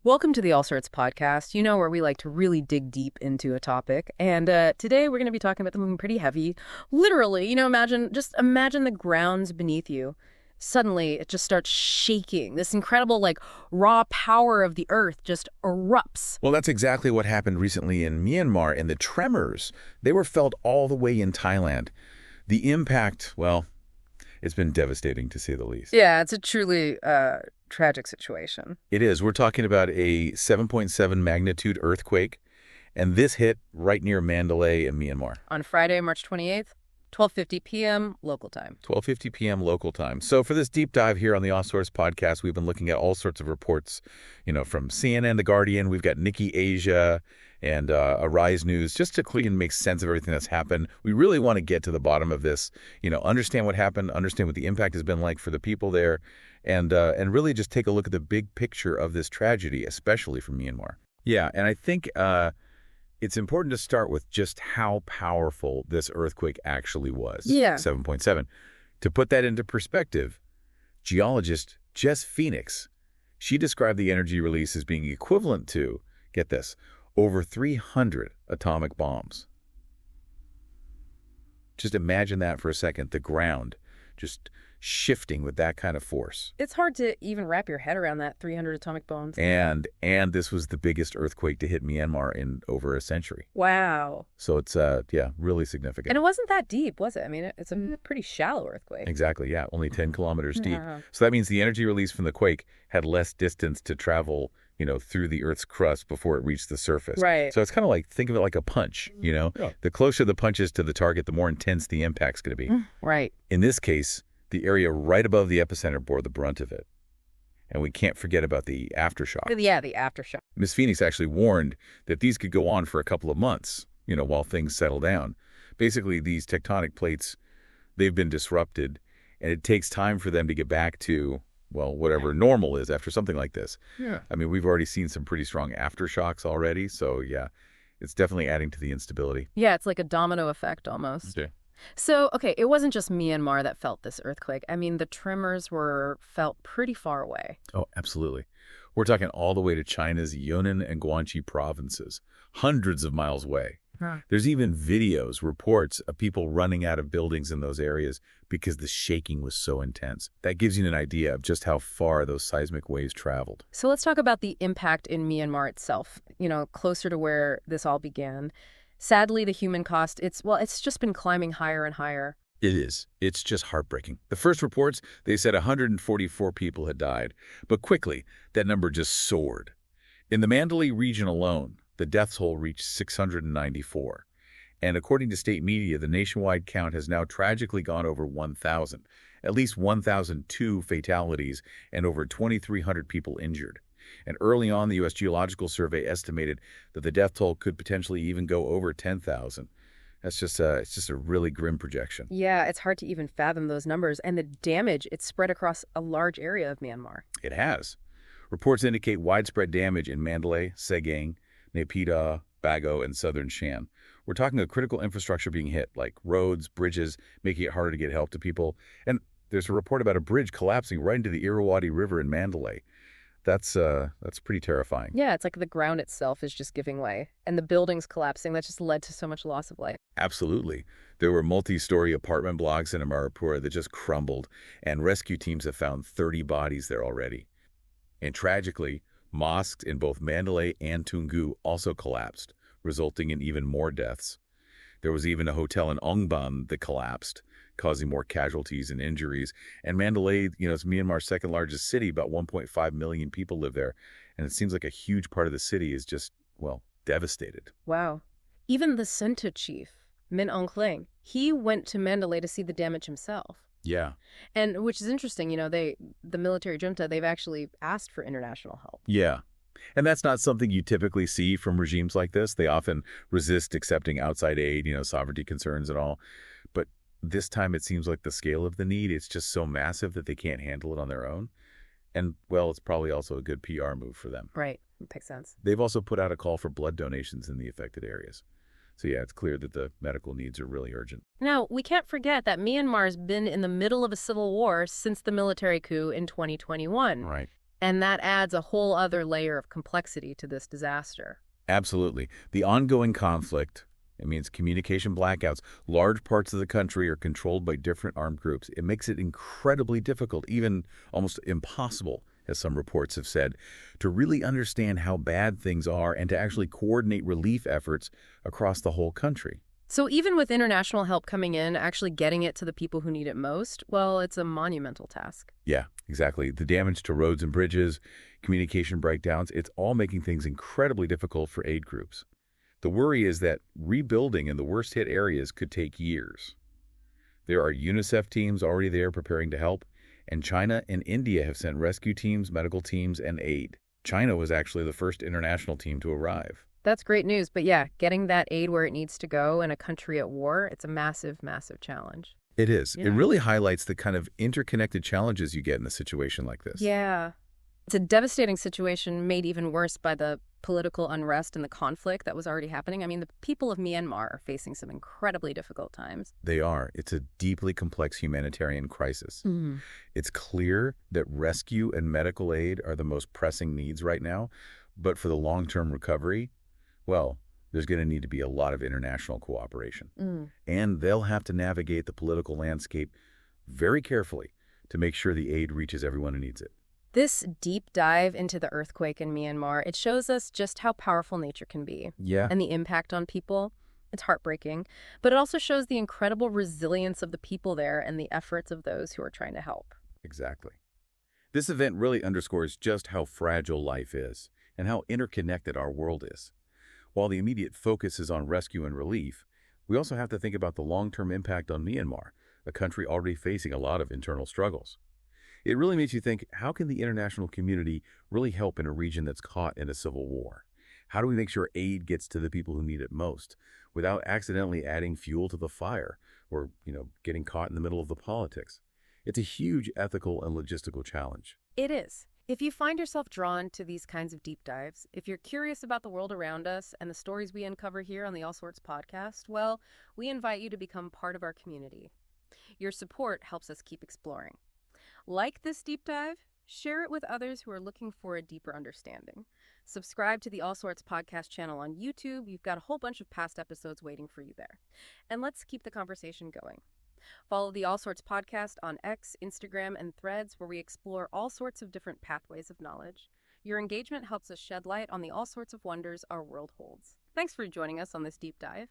Welcome to the All Sorts podcast, where we like to really dig deep into a topic. And today we're going to be talking about something pretty heavy. Literally, imagine the grounds beneath you. Suddenly, it just starts shaking. This incredible, raw power of the earth just erupts. Well, that's exactly what happened recently in Myanmar, and the tremors, they were felt all the way in Thailand. The impact, well, it's been devastating to say the least. Yeah, it's a truly tragic situation. It is. We're talking about a 7.7 magnitude earthquake, and this hit right near Mandalay in Myanmar. On Friday, March 28th, 12:50 p.m. local time. 12:50 p.m. local time. So for this deep dive here on the All Source podcast, we've been looking at all sorts of reports, from CNN, The Guardian, we've got Nikkei Asia, and Arise News, just to clean and make sense of everything that's happened. We really want to get to the bottom of this, understand what happened, understand what the impact has been like for the people there, and really just take a look at the big picture of this tragedy, especially from Myanmar. Yeah, and I think it's important to start with just how powerful this earthquake actually was. Yeah. 7.7. To put that into perspective, geologist Jess Phoenix, she described the energy release as being equivalent to, get this, over 300 atomic bombs. Just imagine that for a second, the ground just shifting with that kind of force. It's hard to even wrap your head around that 300 atomic bombs. And this was the biggest earthquake to hit Myanmar in over a century. Wow. So it's, really significant. And it wasn't that deep, was it? I mean, it's a pretty shallow earthquake. Exactly, yeah, only 10 kilometers deep. Yeah. So that means the energy release from the quake had less distance to travel, through the Earth's crust before it reached the surface. Right. So it's kind of like, think of it like a punch, Yeah. The closer the punch is to the target, the more intense the impact's going to be. Right. In this case, the area right above the epicenter bore the brunt of it. And we can't forget about the aftershock. Yeah, the aftershock. Ms. Phoenix actually warned that these could go on for a couple of months, while things settle down. Basically, these tectonic plates, they've been disrupted, and it takes time for them to get back to, well, whatever normal is after something like this. Yeah. I mean, we've already seen some pretty strong aftershocks already, so yeah, it's definitely adding to the instability. Yeah, it's like a domino effect almost. Okay. So, it wasn't just Myanmar that felt this earthquake. I mean, the tremors were felt pretty far away. Oh, absolutely. We're talking all the way to China's Yunnan and Guangxi provinces, hundreds of miles away. Huh. There's even videos, reports of people running out of buildings in those areas because the shaking was so intense. That gives you an idea of just how far those seismic waves traveled. So let's talk about the impact in Myanmar itself, closer to where this all began. Sadly, the human cost, it's just been climbing higher and higher. It is. It's just heartbreaking. The first reports, they said 144 people had died. But quickly, that number just soared. In the Mandalay region alone, the death toll reached 694. And according to state media, the nationwide count has now tragically gone over 1,000. At least 1,002 fatalities and over 2,300 people injured. And early on, the U.S. Geological Survey estimated that the death toll could potentially even go over 10,000. That's just it's just a really grim projection. Yeah, it's hard to even fathom those numbers. And the damage, it's spread across a large area of Myanmar. It has. Reports indicate widespread damage in Mandalay, Sagaing, Naypyidaw, Bago, and southern Shan. We're talking of critical infrastructure being hit, like roads, bridges, making it harder to get help to people. And there's a report about a bridge collapsing right into the Irrawaddy River in Mandalay. That's pretty terrifying. Yeah, it's like the ground itself is just giving way. And the buildings collapsing, that just led to so much loss of life. Absolutely. There were multi-story apartment blocks in Amarapura that just crumbled, and rescue teams have found 30 bodies there already. And tragically, mosques in both Mandalay and Toungoo also collapsed, resulting in even more deaths. There was even a hotel in Ongbam that collapsed, causing more casualties and injuries. And Mandalay, it's Myanmar's second largest city. About 1.5 million people live there. And it seems like a huge part of the city is just, devastated. Wow. Even the Senta chief, Min Aung Hlaing, he went to Mandalay to see the damage himself. Yeah. And which is interesting, the military junta, they've actually asked for international help. Yeah. And that's not something you typically see from regimes like this. They often resist accepting outside aid, sovereignty concerns and all. But this time it seems like the scale of the need, it's just so massive that they can't handle it on their own. And, it's probably also a good PR move for them. Right. It makes sense. They've also put out a call for blood donations in the affected areas. So yeah, it's clear that the medical needs are really urgent. Now, we can't forget that Myanmar's been in the middle of a civil war since the military coup in 2021. Right. And that adds a whole other layer of complexity to this disaster. Absolutely. The ongoing conflict, it means communication blackouts. Large parts of the country are controlled by different armed groups. It makes it incredibly difficult, even almost impossible, as some reports have said, to really understand how bad things are and to actually coordinate relief efforts across the whole country. So even with international help coming in, actually getting it to the people who need it most, well, it's a monumental task. Yeah, exactly. The damage to roads and bridges, communication breakdowns, it's all making things incredibly difficult for aid groups. The worry is that rebuilding in the worst-hit areas could take years. There are UNICEF teams already there preparing to help, and China and India have sent rescue teams, medical teams, and aid. China was actually the first international team to arrive. That's great news, but yeah, getting that aid where it needs to go in a country at war, it's a massive, massive challenge. It is. Yeah. It really highlights the kind of interconnected challenges you get in a situation like this. Yeah. It's a devastating situation made even worse by the political unrest and the conflict that was already happening. I mean, the people of Myanmar are facing some incredibly difficult times. They are. It's a deeply complex humanitarian crisis. It's clear that rescue and medical aid are the most pressing needs right now, but for the long-term recovery, well, there's going to need to be a lot of international cooperation. And they'll have to navigate the political landscape very carefully to make sure the aid reaches everyone who needs it. This deep dive into the earthquake in Myanmar, it shows us just how powerful nature can be. Yeah. And the impact on people. It's heartbreaking. But it also shows the incredible resilience of the people there and the efforts of those who are trying to help. Exactly. This event really underscores just how fragile life is and how interconnected our world is. While the immediate focus is on rescue and relief, we also have to think about the long-term impact on Myanmar, a country already facing a lot of internal struggles. It really makes you think, how can the international community really help in a region that's caught in a civil war? How do we make sure aid gets to the people who need it most without accidentally adding fuel to the fire or, getting caught in the middle of the politics? It's a huge ethical and logistical challenge. It is. If you find yourself drawn to these kinds of deep dives, if you're curious about the world around us and the stories we uncover here on the All Sorts podcast, well, we invite you to become part of our community. Your support helps us keep exploring. Like this deep dive, share it with others who are looking for a deeper understanding. Subscribe to the All Sorts podcast channel on YouTube. You've got a whole bunch of past episodes waiting for you there. And let's keep the conversation going. Follow the All Sorts podcast on X, Instagram, and Threads, where we explore all sorts of different pathways of knowledge. Your engagement helps us shed light on the all sorts of wonders our world holds. Thanks for joining us on this deep dive.